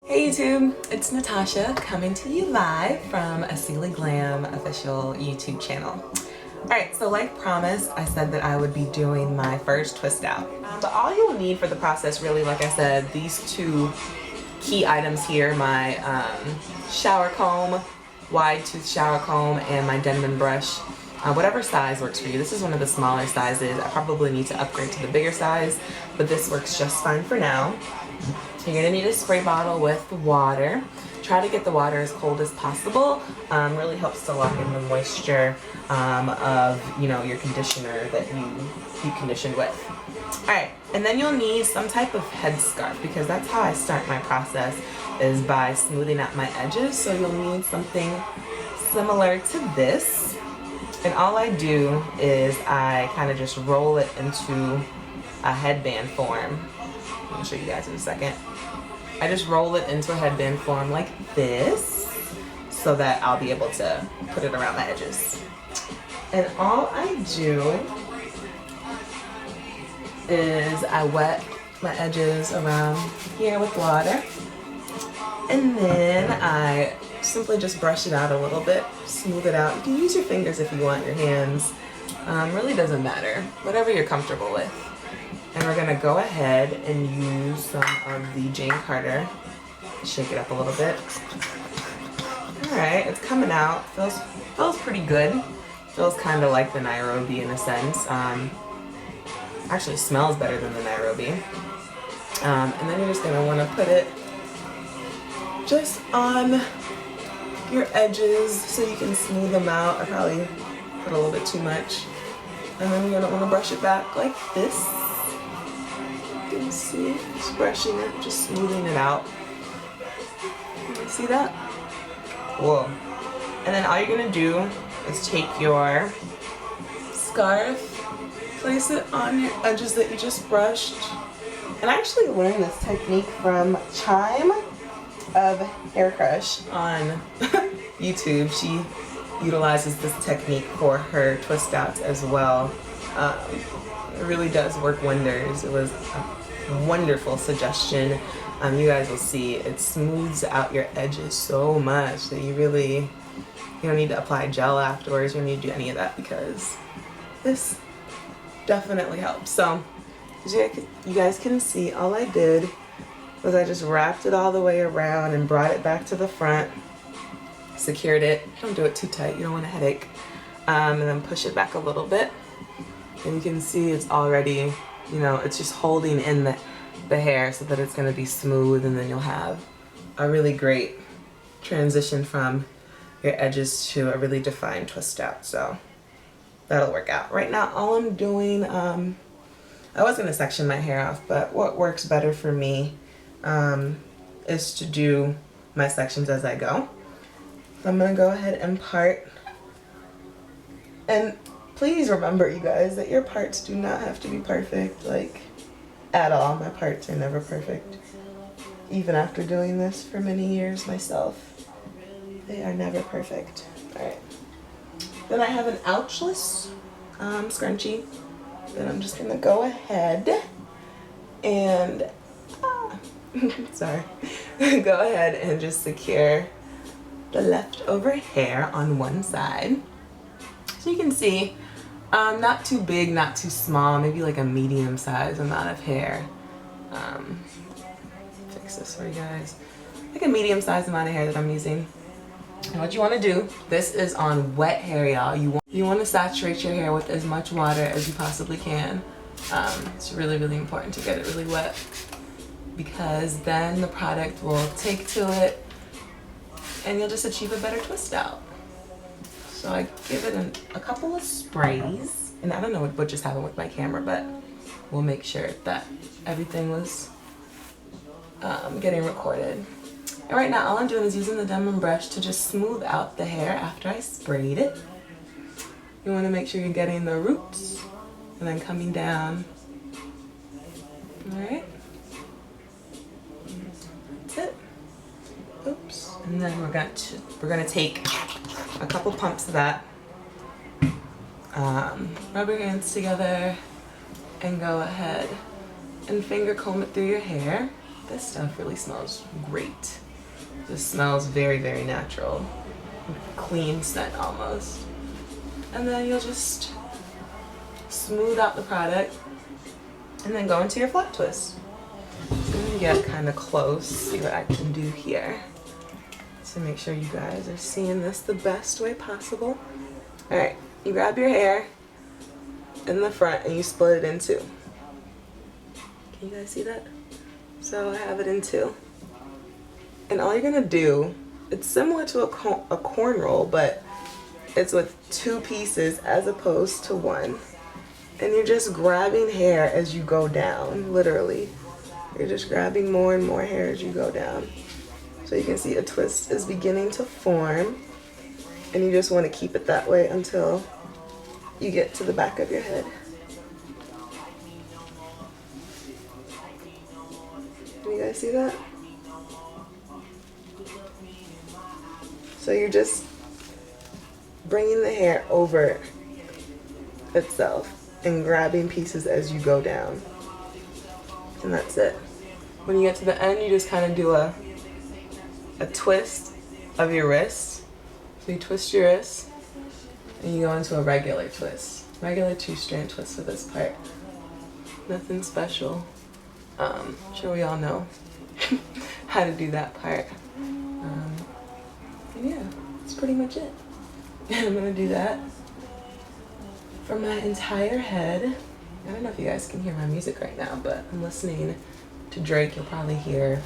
Hey YouTube, it's Natasha coming to you live from a Sealy Glam official YouTube channel. Alright, so like promised, I said that I would be doing my first twist out. But all you'll need for the process really, like I said, these two key items here, my shower comb, wide tooth shower comb, and my Denman brush. Whatever size works for you. This is one of the smaller sizes. I probably need to upgrade to the bigger size, but this works just fine for now. You're gonna need a spray bottle with water. Try to get the water as cold as possible. Really helps to lock in the moisture of your conditioner that you conditioned with. All right, and then you'll need some type of headscarf because that's how I start my process, is by smoothing out my edges. So you'll need something similar to this. And all I do is I kind of just roll it into a headband form. I'll show you guys in a second. I just roll it into a headband form like this so that I'll be able to put it around the edges. And all I do is I wet my edges around here with water, and then I simply just brush it out a little bit, smooth it out. You can use your fingers if you want, your hands. Really doesn't matter, whatever you're comfortable with. And we're gonna go ahead and use some of the Jane Carter. Shake it up a little bit. All right, it's coming out. Feels pretty good. Feels kind of like the Nairobi in a sense. Actually smells better than the Nairobi. And then you're just gonna want to put it just on your edges so you can smooth them out. I probably put a little bit too much. And then you're gonna want to brush it back like this. You can see, just brushing it, just smoothing it out. You see that? Whoa. And then all you're gonna do is take your scarf, place it on your edges that you just brushed. And I actually learned this technique from Chime of Hair Crush on YouTube. She utilizes this technique for her twist outs as well. It really does work wonders. It was a wonderful suggestion. You guys will see it smooths out your edges so much that you don't need to apply gel afterwards. You don't need to do any of that because this definitely helps. So as you guys can see, all I did was I just wrapped it all the way around and brought it back to the front, secured it. Don't do it too tight, you don't want a headache. And then push it back a little bit. And you can see it's already, it's just holding in the hair so that it's going to be smooth, and then you'll have a really great transition from your edges to a really defined twist out. So that'll work out. Right now, all I'm doing, I was going to section my hair off, but what works better for me is to do my sections as I go. So I'm going to go ahead and part. And please remember, you guys, that your parts do not have to be perfect, like, at all. My parts are never perfect. Even after doing this for many years myself, they are never perfect. Alright. Then I have an ouchless scrunchie. Then I'm just going to go ahead and, sorry, go ahead and just secure the leftover hair on one side. So you can see, not too big, not too small, maybe like a medium size amount of hair. Fix this for you guys. Like a medium sized amount of hair that I'm using. And what you want to do, this is on wet hair, y'all. You want to saturate your hair with as much water as you possibly can. It's really, really important to get it really wet, because then the product will take to it and you'll just achieve a better twist out. So I give it a couple of sprays, and I don't know what just happened with my camera, but we'll make sure that everything was getting recorded. And right now, all I'm doing is using the Denman brush to just smooth out the hair after I sprayed it. You want to make sure you're getting the roots and then coming down. All right. That's it. Oops. And then we're gonna take a couple pumps of that, rub your hands together, and go ahead and finger comb it through your hair. This stuff really smells great. This smells very, very natural. Clean scent almost. And then you'll just smooth out the product and then go into your flat twist. I'm gonna get kind of close, see what I can do here to make sure you guys are seeing this the best way possible. All right, you grab your hair in the front and you split it in two. Can you guys see that? So I have it in two. And all you're gonna do, it's similar to a corn roll, but it's with two pieces as opposed to one. And you're just grabbing hair as you go down, literally. You're just grabbing more and more hair as you go down. So you can see a twist is beginning to form, and you just want to keep it that way until you get to the back of your head. Can you guys see that? So you're just bringing the hair over itself and grabbing pieces as you go down. And that's it. When you get to the end, you just kind of do a twist of your wrist. So you twist your wrist and you go into a regular twist. Regular 2-strand twist for this part. Nothing special. Sure we all know how to do that part. And yeah, that's pretty much it. I'm gonna do that for my entire head. I don't know if you guys can hear my music right now, but I'm listening to Drake. You'll probably hear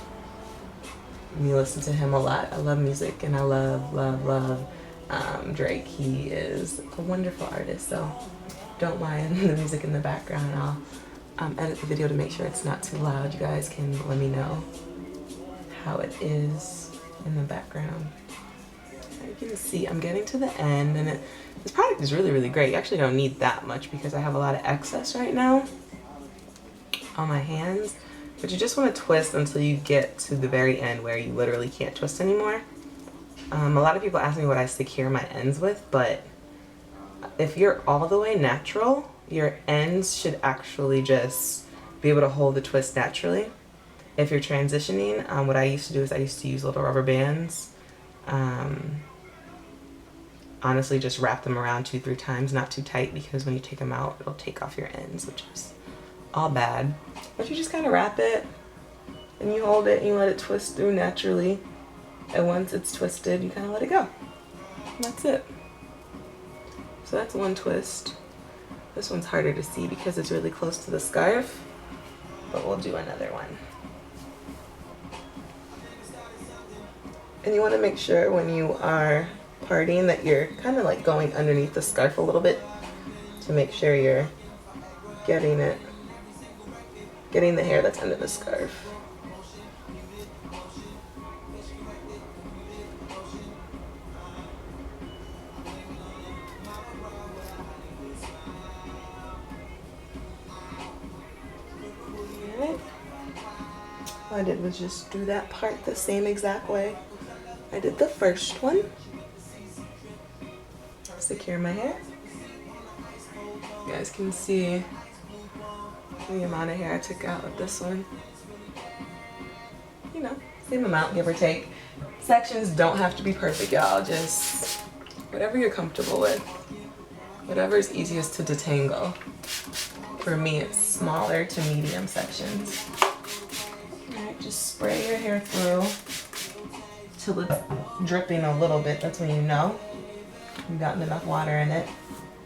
me listen to him a lot. I love music and I love Drake. He is a wonderful artist, so don't mind the music in the background. I'll edit the video to make sure it's not too loud. You guys can let me know how it is in the background. You can see I'm getting to the end, and this product is really, really great. You actually don't need that much because I have a lot of excess right now on my hands, but you just want to twist until you get to the very end where you literally can't twist anymore. A lot of people ask me what I secure my ends with, but if you're all the way natural, your ends should actually just be able to hold the twist naturally. If you're transitioning, what I used to do is I used to use little rubber bands. Honestly, just wrap them around 2-3 times, not too tight, because when you take them out, it'll take off your ends, which is all bad. But you just kind of wrap it and you hold it and you let it twist through naturally. And once it's twisted, you kind of let it go. And that's it. So that's one twist. This one's harder to see because it's really close to the scarf, but we'll do another one. And you want to make sure when you are parting that you're kind of like going underneath the scarf a little bit to make sure you're getting the hair that's under the scarf. Alright. All I did was just do that part the same exact way I did the first one. Secure my hair. You guys can see the amount of hair I took out with this one. You know, same amount, give or take. Sections don't have to be perfect, y'all. Just whatever you're comfortable with. Whatever is easiest to detangle. For me, it's smaller to medium sections. Alright, just spray your hair through till it's dripping a little bit. That's when you know you've gotten enough water in it.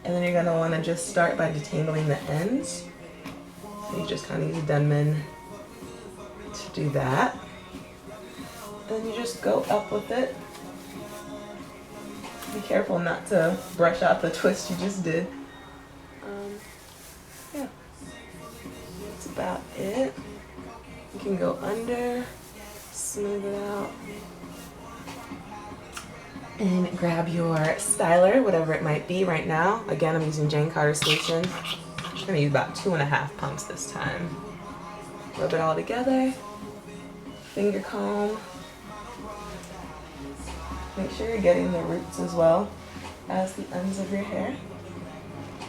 And then you're going to want to just start by detangling the ends. So you just kind of use a Denman to do that. And then you just go up with it. Be careful not to brush out the twist you just did. Yeah, that's about it. You can go under, smooth it out. And grab your styler, whatever it might be right now. Again, I'm using Jane Carter's lotion. I'm gonna use about 2.5 pumps this time. Rub it all together. Finger comb. Make sure you're getting the roots as well as the ends of your hair.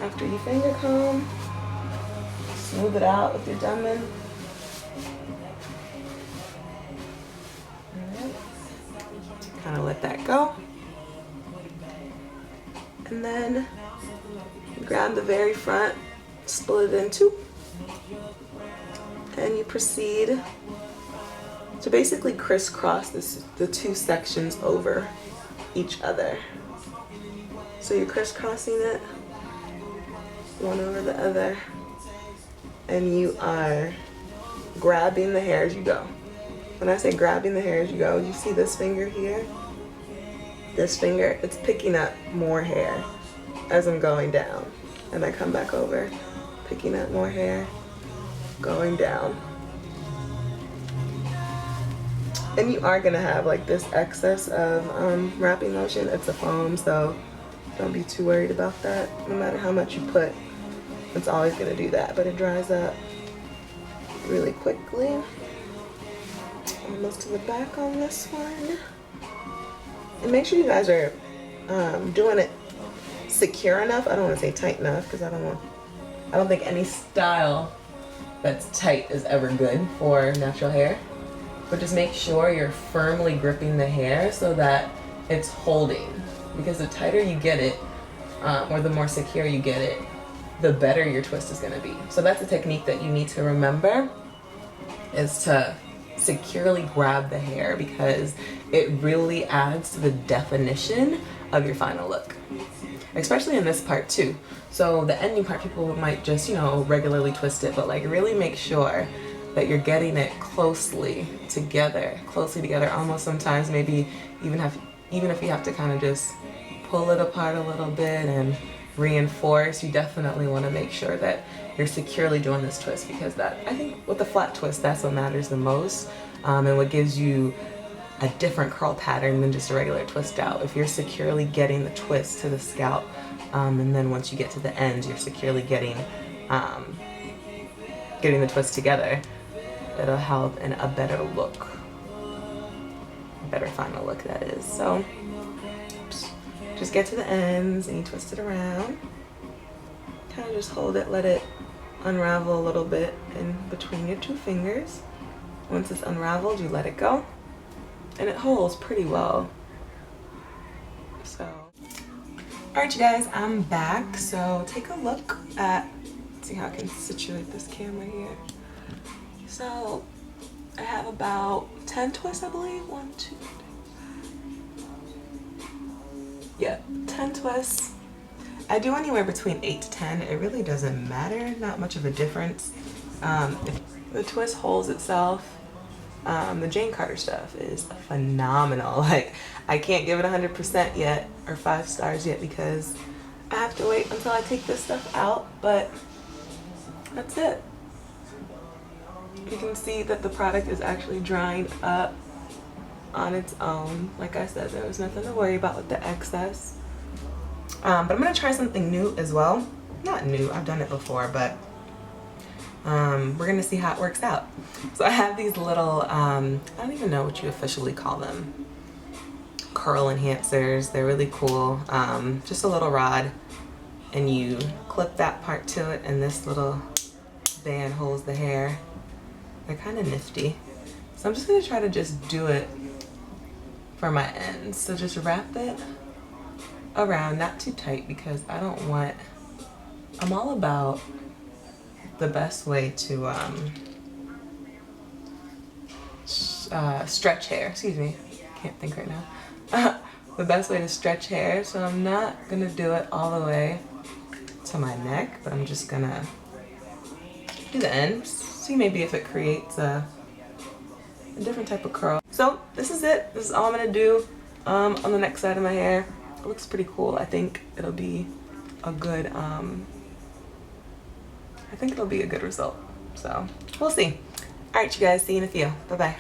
After you finger comb, smooth it out with your Denman. kind of let that go. And then grab the very front, split it in two, and you proceed to basically crisscross the two sections over each other. So you're crisscrossing it, one over the other, and you are grabbing the hair as you go. When I say grabbing the hair as you go, you see this finger here? This finger, it's picking up more hair as I'm going down. And I come back over, picking up more hair, going down. And you are gonna have like this excess of wrapping lotion. It's a foam, so don't be too worried about that. No matter how much you put, it's always gonna do that, but it dries up really quickly. Almost to the back on this one. And make sure you guys are doing it secure enough. I don't want to say tight enough because I don't think any style that's tight is ever good for natural hair. But just make sure you're firmly gripping the hair so that it's holding. Because the tighter you get it, or the more secure you get it, the better your twist is going to be. So that's a technique that you need to remember, is to securely grab the hair, because it really adds to the definition of your final look, especially in this part too. So the ending part, people might just, you know, regularly twist it, but like really make sure that you're getting it closely together, almost sometimes maybe even if you have to kind of just pull it apart a little bit and reinforce, you definitely want to make sure that you're securely doing this twist, because that, I think with the flat twist, that's what matters the most, and what gives you a different curl pattern than just a regular twist out. If you're securely getting the twist to the scalp, and then once you get to the ends, you're securely getting the twist together, it'll help in a better look, a better final look, that is. So just get to the ends and you twist it around. Kind of just hold it, let it unravel a little bit in between your two fingers. Once it's unraveled, you let it go. And it holds pretty well. So, alright you guys, I'm back. So take a look at, let's see how I can situate this camera here. So I have about 10 twists, I believe. 1, 2, 3. Yeah, 10 twists. I do anywhere between 8 to 10. It really doesn't matter, not much of a difference. If the twist holds itself, the Jane Carter stuff is phenomenal. Like, I can't give it 100% yet, or 5 stars yet, because I have to wait until I take this stuff out, but that's it. You can see that the product is actually drying up on its own. Like I said, there was nothing to worry about with the excess. But I'm gonna try something new as well. Not new, I've done it before, but we're gonna see how it works out. So I have these little, I don't even know what you officially call them, curl enhancers. They're really cool. Just a little rod, and you clip that part to it, and this little band holds the hair. They're kind of nifty. So I'm just gonna try to just do it for my ends. So just wrap it around, not too tight, because I don't want, I'm all about the best way to stretch hair, excuse me, can't think right now. The best way to stretch hair, so I'm not gonna do it all the way to my neck, but I'm just gonna do the ends, see maybe if it creates a different type of curl. So this is it. This is all I'm gonna do on the next side of my hair. It looks pretty cool. I think it'll be a good result. So we'll see. All right, you guys, see you in a few. Bye-bye.